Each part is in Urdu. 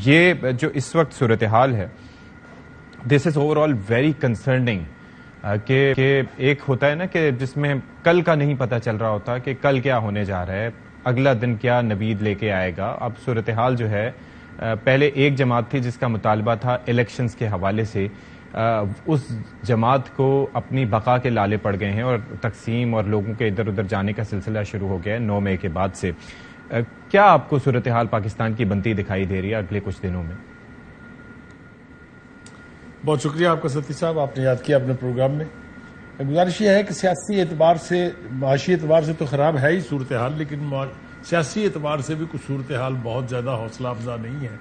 یہ جو اس وقت صورتحال ہے دس از اوور آل ویری کنسرننگ کہ ایک ہوتا ہے نا کہ جس میں کل کا نہیں پتہ چل رہا ہوتا کہ کل کیا ہونے جا رہا ہے، اگلا دن کیا نوید لے کے آئے گا. اب صورتحال جو ہے پہلے ایک جماعت تھی جس کا مطالبہ تھا الیکشنز کے حوالے سے، اس جماعت کو اپنی بقا کے لالے پڑ گئے ہیں اور تقسیم اور لوگوں کے ادھر ادھر جانے کا سلسلہ شروع ہو گیا ہے 9 مئی کے بعد سے. کیا آپ کو صورتحال پاکستان کی بنتی دکھائی دے رہی ہے اگلے کچھ دنوں میں؟ بہت شکریہ آپ کا ستی صاحب، آپ نے یاد کیا اپنے پروگرام میں. گزارش یہ ہے کہ سیاسی اعتبار سے، معاشی اعتبار سے تو خراب ہے ہی صورتحال، لیکن سیاسی اعتبار سے بھی کچھ صورتحال بہت زیادہ حوصلہ افزا نہیں ہے،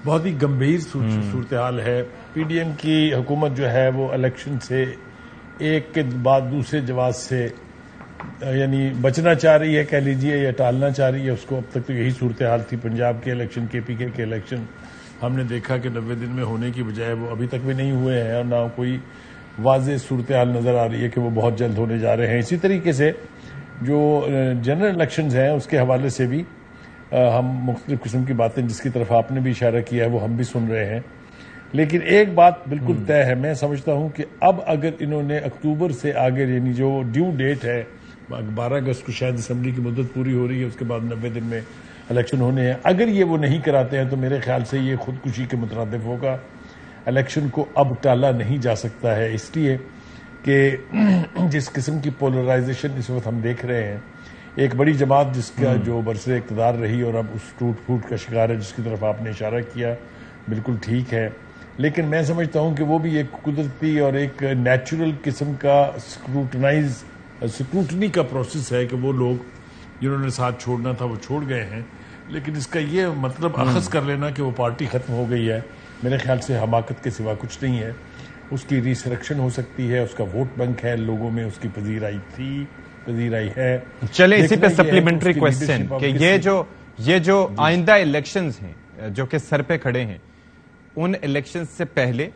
بہت ہی گمبھیر صورتحال ہے. پی ڈی ایم کی حکومت جو ہے وہ الیکشن سے ایک کے بعد دوسرے جواز سے یعنی بچنا چاہ رہی ہے، کہہ لیجئے، یا ٹالنا چاہ رہی ہے اس کو. اب تک تو یہی صورتحال تھی. پنجاب کے الیکشن، کے پی کے الیکشن ہم نے دیکھا کہ 90 دن میں ہونے کی بجائے وہ ابھی تک بھی نہیں ہوئے ہیں، اور نہ کوئی واضح صورتحال نظر آ رہی ہے کہ وہ بہت جلد ہونے جا رہے ہیں. اسی طریقے سے جو جنرل الیکشنز ہیں اس کے حوالے سے بھی ہم مختلف قسم کی باتیں، جس کی طرف آپ نے بھی اشارہ کیا ہے، وہ ہم بھی سن رہے ہیں. لیکن ایک بات بالکل طے ہے، میں سمجھتا ہوں کہ اب اگر انہوں نے اکتوبر سے آگے، یعنی جو ڈیو ڈیٹ ہے 12 اگست کو شاید اسمبلی کی مدت پوری ہو رہی ہے، اس کے بعد 90 دن میں الیکشن ہونے ہیں، اگر یہ وہ نہیں کراتے ہیں تو میرے خیال سے یہ خودکشی کے مترادف ہوگا. الیکشن کو اب ٹالا نہیں جا سکتا ہے، اس لیے کہ جس قسم کی پولرائزیشن اس وقت ہم دیکھ رہے ہیں، ایک بڑی جماعت جس کا جو برسر اقتدار رہی اور اب اس ٹوٹ پھوٹ کا شکار ہے، جس کی طرف آپ نے اشارہ کیا، بالکل ٹھیک ہے. لیکن میں سمجھتا ہوں کہ وہ بھی ایک قدرتی اور ایک نیچرل قسم کا سکروٹنی کا پروسیس ہے کہ وہ لوگ جنہوں نے ساتھ چھوڑنا تھا وہ چھوڑ گئے ہیں. لیکن اس کا یہ مطلب اخذ کر لینا کہ وہ پارٹی ختم ہو گئی ہے، میرے خیال سے حماقت کے سوا کچھ نہیں ہے. اس کی ریسریکشن ہو سکتی ہے، اس کا ووٹ بینک ہے لوگوں میں، اس کی پذیرائی تھی، پذیرائی ہے. چلیں اسی پہ سپلیمنٹری کویسچن کہ یہ جو آئندہ الیکشنز ہیں جو کہ سر پہ کھڑے ہیں، ان الیکشن سے پہلے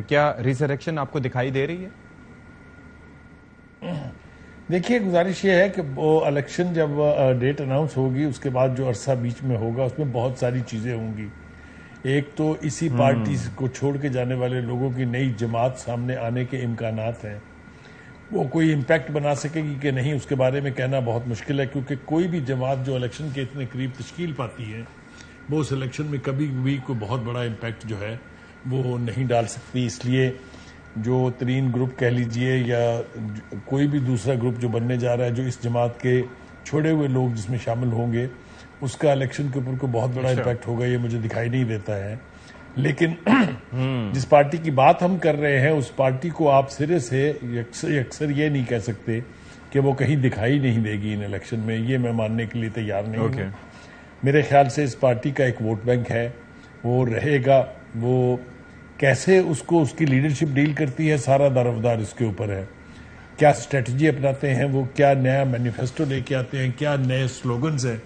کیا ریسریکشن آپ کو دکھائی دے رہی ہے؟ دیکھیے، گزارش یہ ہے کہ وہ الیکشن جب ڈیٹ اناؤنس ہوگی، اس کے بعد جو عرصہ بیچ میں ہوگا اس میں بہت ساری چیزیں ہوں گی. ایک تو اسی پارٹی کو چھوڑ کے جانے والے لوگوں کی نئی جماعت سامنے آنے کے امکانات ہیں. وہ کوئی امپیکٹ بنا سکے گی کہ نہیں، اس کے بارے میں کہنا بہت مشکل ہے، کیونکہ کوئی بھی جماعت جو الیکشن کے اتنے قریب تشکیل پاتی ہے وہ اس الیکشن میں کبھی بھی کوئی بہت بڑا امپیکٹ جو ہے وہ نہیں ڈال سکتی. اس لیے جو ترین گروپ کہہ لیجئے یا کوئی بھی دوسرا گروپ جو بننے جا رہا ہے، جو اس جماعت کے چھوڑے ہوئے لوگ جس میں شامل ہوں گے، اس کا الیکشن کے اوپر کوئی بہت بڑا امپیکٹ ہوگا، یہ مجھے دکھائی نہیں دیتا ہے. لیکن جس پارٹی کی بات ہم کر رہے ہیں اس پارٹی کو آپ سرے سے اکثر یہ نہیں کہہ سکتے کہ وہ کہیں دکھائی نہیں دے گی ان الیکشن میں. یہ میں ماننے کے لیے تیار نہیں ہوں. میرے خیال سے اس پارٹی کا ایک ووٹ بینک ہے، وہ رہے گا. وہ کیسے اس کو اس کی لیڈرشپ ڈیل کرتی ہے، سارا دارومدار اس کے اوپر ہے. کیا اسٹریٹجی اپناتے ہیں، وہ کیا نیا مینیفیسٹو لے کے آتے ہیں، کیا نئے سلوگنز ہیں،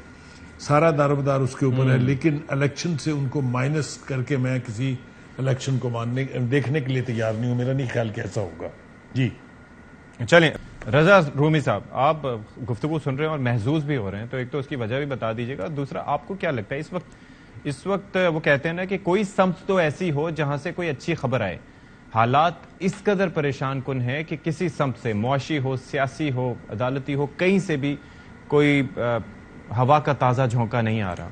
سارا دارومدار اس کے اوپر ہے. لیکن الیکشن سے ان کو مائنس کر کے میں کسی الیکشن کو دیکھنے کے لیے تیار نہیں ہوں. میرا نہیں خیال کہ ایسا ہوگا. جی چلیں، رضا رومی صاحب، آپ گفتگو سن رہے ہیں اور محظوظ بھی ہو رہے ہیں، تو ایک تو اس کی وجہ بھی بتا دیجیے گا. دوسرا، آپ کو کیا لگتا ہے اس وقت وہ کہتے ہیں نا کہ کوئی سمت تو ایسی ہو جہاں سے کوئی اچھی خبر آئے. حالات اس قدر پریشان کن ہے کہ کسی سمت سے، معاشی ہو، سیاسی ہو، عدالتی ہو، کہیں سے بھی کوئی ہوا کا تازہ جھونکا نہیں آ رہا.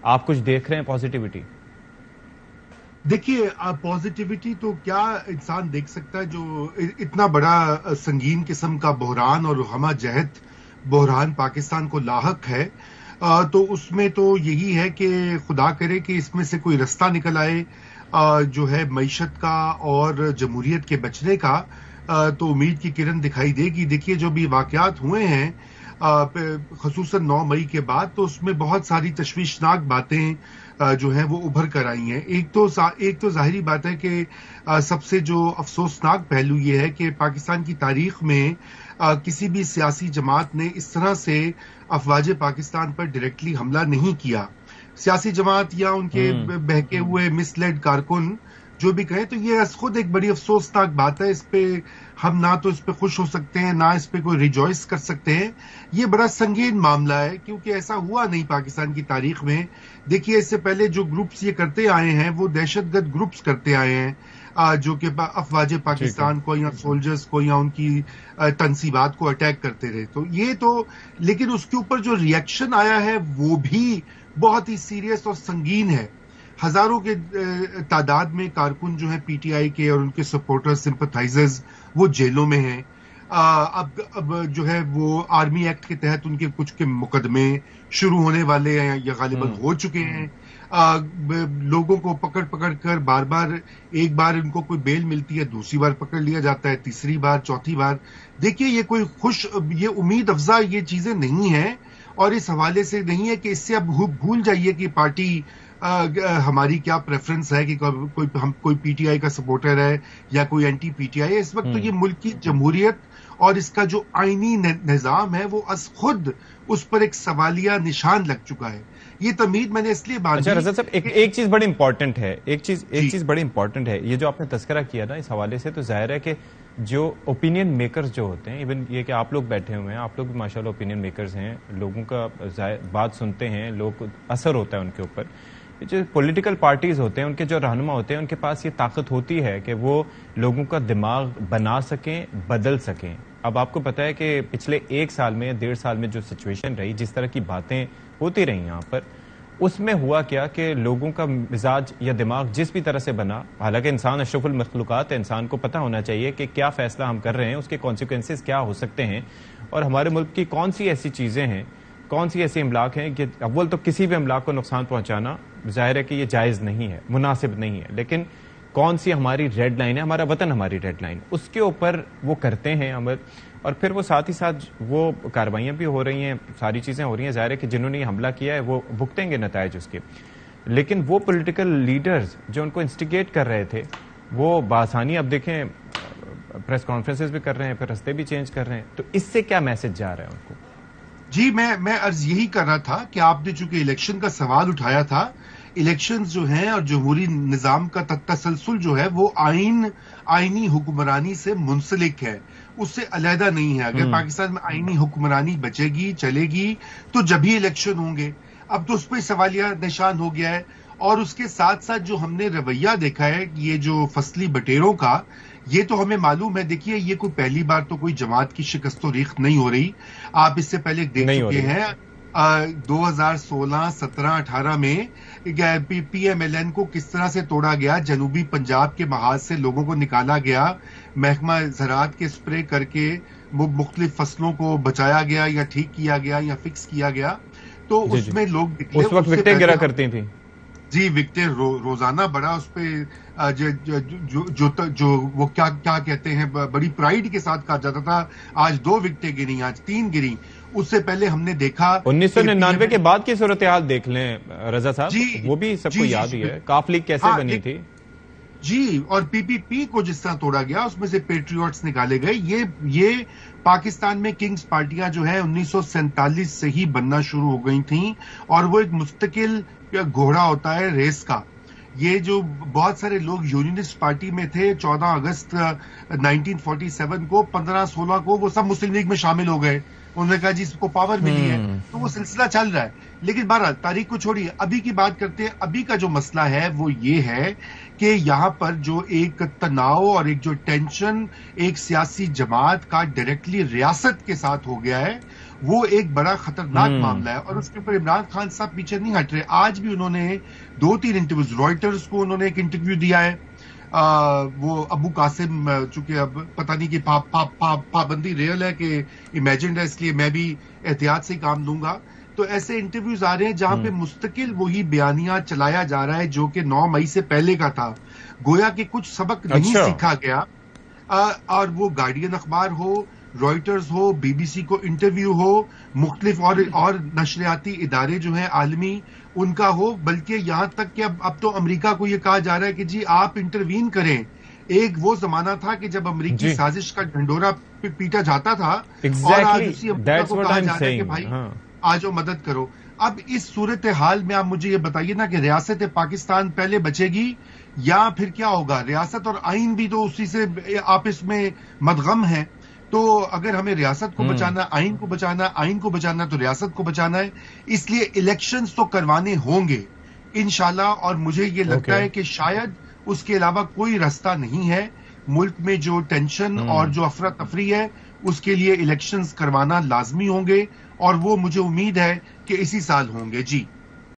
آپ کچھ دیکھ رہے ہیں پازیٹیوٹی؟ دیکھیے، پازیٹیوٹی تو کیا انسان دیکھ سکتا ہے جو اتنا بڑا سنگین قسم کا بحران اور ہمہ جہت بحران پاکستان کو لاحق ہے. تو اس میں تو یہی ہے کہ خدا کرے کہ اس میں سے کوئی رستہ نکل آئے جو ہے معیشت کا اور جمہوریت کے بچنے کا. تو امید کی کرن دکھائی دے گی. دیکھیے، جو بھی واقعات ہوئے ہیں خصوصاً 9 مئی کے بعد، تو اس میں بہت ساری تشویشناک باتیں جو ہیں وہ ابھر کر آئی ہیں. ایک تو ظاہری بات ہے کہ سب سے جو افسوسناک پہلو یہ ہے کہ پاکستان کی تاریخ میں کسی بھی سیاسی جماعت نے اس طرح سے افواج پاکستان پر ڈائریکٹلی حملہ نہیں کیا. سیاسی جماعت یا ان کے بہکے ہوئے مس لیڈ کارکن جو بھی کہیں، تو یہ خود ایک بڑی افسوسناک بات ہے. اس پہ ہم نہ تو اس پہ خوش ہو سکتے ہیں، نہ اس پہ کوئی ریجوائس کر سکتے ہیں. یہ بڑا سنگین معاملہ ہے کیونکہ ایسا ہوا نہیں پاکستان کی تاریخ میں. دیکھیے اس سے پہلے جو گروپس یہ کرتے آئے ہیں وہ دہشت گرد گروپس کرتے آئے ہیں، جو کہ افواج پاکستان کو یا سولجرز کو یا ان کی تنصیبات کو اٹیک کرتے رہے. تو یہ تو، لیکن اس کے اوپر جو ری ایکشن آیا ہے وہ بھی بہت ہی سیریس اور سنگین ہے. ہزاروں کے تعداد میں کارکن جو ہیں پی ٹی آئی کے اور ان کے سپورٹر سمپتھائزرز وہ جیلوں میں ہیں. اب جو ہے وہ آرمی ایکٹ کے تحت ان کے کچھ کے مقدمے شروع ہونے والے ہیں یا غالباً ہو چکے ہیں. لوگوں کو پکڑ کر بار بار، ایک بار ان کو کوئی بیل ملتی ہے، دوسری بار پکڑ لیا جاتا ہے، تیسری بار، چوتھی بار. دیکھیے یہ کوئی یہ امید افزا یہ چیزیں نہیں ہیں، اور اس حوالے سے نہیں ہے کہ اس سے اب بھول جائیے کہ پارٹی ہماری کیا پریفرنس ہے، کہ کوئی پی ٹی آئی کا سپورٹر ہے یا کوئی اینٹی پی ٹی آئی ہے. اس وقت تو یہ ملک کی جمہوریت اور اس کا جو آئینی نظام ہے وہ از خود اس پر ایک سوالیہ نشان لگ چکا ہے. یہ تمہید میں نے اس لیے باندھی. اچھا رضا صاحب، ایک چیز بڑی امپورٹنٹ ہے، ایک چیز بڑی امپورٹنٹ ہے، یہ جو آپ نے تذکرہ کیا نا اس حوالے سے، تو ظاہر ہے کہ جو اوپینین میکرز جو ہوتے ہیں، ایون یہ کہ آپ لوگ بیٹھے ہوئے ہیں، آپ لوگ بھی ماشاءاللہ اوپینین میکرز ہیں، لوگوں کا بات سنتے ہیں، لوگ اثر ہوتا ہے ان کے اوپر. جو پولیٹیکل پارٹیز ہوتے ہیں، ان کے جو رہنما ہوتے ہیں، ان کے پاس یہ طاقت ہوتی ہے کہ وہ لوگوں کا دماغ بنا سکیں، بدل سکیں. اب آپ کو پتا ہے کہ پچھلے 1 سال میں، 1.5 سال میں جو سچویشن رہی، جس طرح کی باتیں ہوتی رہی یہاں پر، اس میں ہوا کیا کہ لوگوں کا مزاج یا دماغ جس بھی طرح سے بنا، حالانکہ انسان اشرف المخلوقات ہے، انسان کو پتہ ہونا چاہیے کہ کیا فیصلہ ہم کر رہے ہیں، اس کے کانسیکوینسز کیا ہو سکتے ہیں، اور ہمارے ملک کی کون سی ایسی چیزیں ہیں، کون سی ایسی املاک ہیں کہ اول تو کسی بھی املاک کو نقصان پہنچانا ظاہر ہے کہ یہ جائز نہیں ہے، مناسب نہیں ہے، لیکن کون سی ہماری ریڈ لائن ہے، ہمارا وطن ہماری ریڈ لائن، اس کے اوپر وہ کرتے ہیں عمل. اور پھر وہ ساتھ ہی ساتھ وہ کارروائیاں بھی ہو رہی ہیں، ساری چیزیں ہو رہی ہیں. ظاہر ہے کہ جنہوں نے یہ حملہ کیا ہے وہ بھگتیں گے نتائج اس کے، لیکن وہ پولیٹیکل لیڈرز جو ان کو انسٹیگیٹ کر رہے تھے وہ بآسانی اب دیکھیں پریس کانفرنسز بھی کر رہے ہیں، پھر رستے بھی چینج کر رہے ہیں. تو اس سے کیا میسج جا رہا ہے ان کو؟ جی میں عرض یہی کر رہا تھا کہ آپ نے چونکہ الیکشن کا سوال اٹھایا تھا، الیکشنز جو ہیں اور جمہوری نظام کا تسلسل جو ہے وہ آئینی حکمرانی سے منسلک ہے، اس سے علیحدہ نہیں ہے. اگر پاکستان میں آئینی حکمرانی بچے گی، چلے گی، تو جب ہی الیکشن ہوں گے. اب تو اس پہ سوالیہ نشان ہو گیا ہے. اور اس کے ساتھ ساتھ جو ہم نے رویہ دیکھا ہے یہ جو فصلی بٹیروں کا، یہ تو ہمیں معلوم ہے. دیکھیے یہ کوئی پہلی بار تو کوئی جماعت کی شکست و ریخت نہیں ہو رہی. آپ اس سے پہلے دیکھ چکے ہیں 2016، 17، 18 میں پی ایم ایل این کو کس طرح سے توڑا گیا. جنوبی پنجاب کے محاذ سے لوگوں کو نکالا گیا، محکمہ زراعت کے سپرے کر کے مختلف فصلوں کو بچایا گیا یا ٹھیک کیا گیا یا فکس کیا گیا. تو اس میں لوگ نکلے، اس وقت وکٹیں گرا کرتی تھیں. جی وکٹیں روزانہ بڑا اس پہ جو وہ کیا کہتے ہیں، بڑی پرائیڈ کے ساتھ کہا جاتا تھا آج 2 وکٹیں گری، آج 3 گری. اس سے پہلے ہم نے دیکھا 1999 کے بعد کی صورتحال دیکھ لیں رضا صاحب، وہ بھی سب کو یاد ہی ہے کاف لیگ کیسے بنی تھی. جی، اور پی پی پی کو جس طرح توڑا گیا، اس میں سے پیٹریوٹس نکالے گئے. یہ پاکستان میں کنگز پارٹیاں جو ہے 1947 سے ہی بننا شروع ہو گئی تھیں، اور وہ ایک مستقل گھوڑا ہوتا ہے ریس کا. یہ جو بہت سارے لوگ یونینسٹ پارٹی میں تھے 14 اگست 1947 کو، 15-16 کو وہ سب مسلم لیگ میں شامل ہو گئے. انہوں نے کہا جی اس کو پاور ملی ہے، تو وہ سلسلہ چل رہا ہے. لیکن بہرحال تاریخ کو چھوڑیے، ابھی کی بات کرتے ہیں. ابھی کا جو مسئلہ ہے وہ یہ ہے کہ یہاں پر جو ایک تناؤ اور ایک جو ٹینشن ایک سیاسی جماعت کا ڈائریکٹلی ریاست کے ساتھ ہو گیا ہے، وہ ایک بڑا خطرناک معاملہ ہے. اور اس کے اوپر عمران خان صاحب پیچھے نہیں ہٹ رہے. آج بھی انہوں نے 2-3 انٹرویوز، رائٹرز کو انہوں نے ایک انٹرویو دیا ہے. وہ ابو قاسم، چونکہ اب پتہ نہیں کہ پابندی ریئل ہے کہ امیجنڈ ہے، اس لیے میں بھی احتیاط سے کام لوں گا. تو ایسے انٹرویوز آ رہے ہیں جہاں پہ مستقل وہی بیانیہ چلایا جا رہا ہے جو کہ 9 مئی سے پہلے کا تھا. گویا کہ کچھ سبق نہیں سیکھا گیا. اور وہ گارڈین اخبار ہو، رائٹرز ہو، بی بی سی کو انٹرویو ہو، مختلف اور نشریاتی ادارے جو ہیں عالمی ان کا ہو، بلکہ یہاں تک کہ اب تو امریکہ کو یہ کہا جا رہا ہے کہ جی آپ انٹروین کریں. ایک وہ زمانہ تھا کہ جب امریکی سازش کا ڈھنڈورا پیٹا جاتا تھا، اور آج اسی امریکہ کو کہا جا رہا ہے کہ بھائی آ جاؤ مدد کرو. اب اس صورتحال میں آپ مجھے یہ بتائیے نا کہ ریاست پاکستان پہلے بچے گی یا پھر کیا ہوگا؟ ریاست اور آئین بھی تو اسی سے آپس میں مدغم ہیں. تو اگر ہمیں ریاست کو بچانا، آئین کو بچانا، آئین کو بچانا تو ریاست کو بچانا ہے. اس لیے الیکشنز تو کروانے ہوں گے انشاءاللہ، اور مجھے یہ لگتا ہے کہ شاید اس کے علاوہ کوئی راستہ نہیں ہے. ملک میں جو ٹینشن اور جو افراتفری ہے اس کے لیے الیکشنز کروانا لازمی ہوں گے، اور وہ مجھے امید ہے کہ اسی سال ہوں گے. جی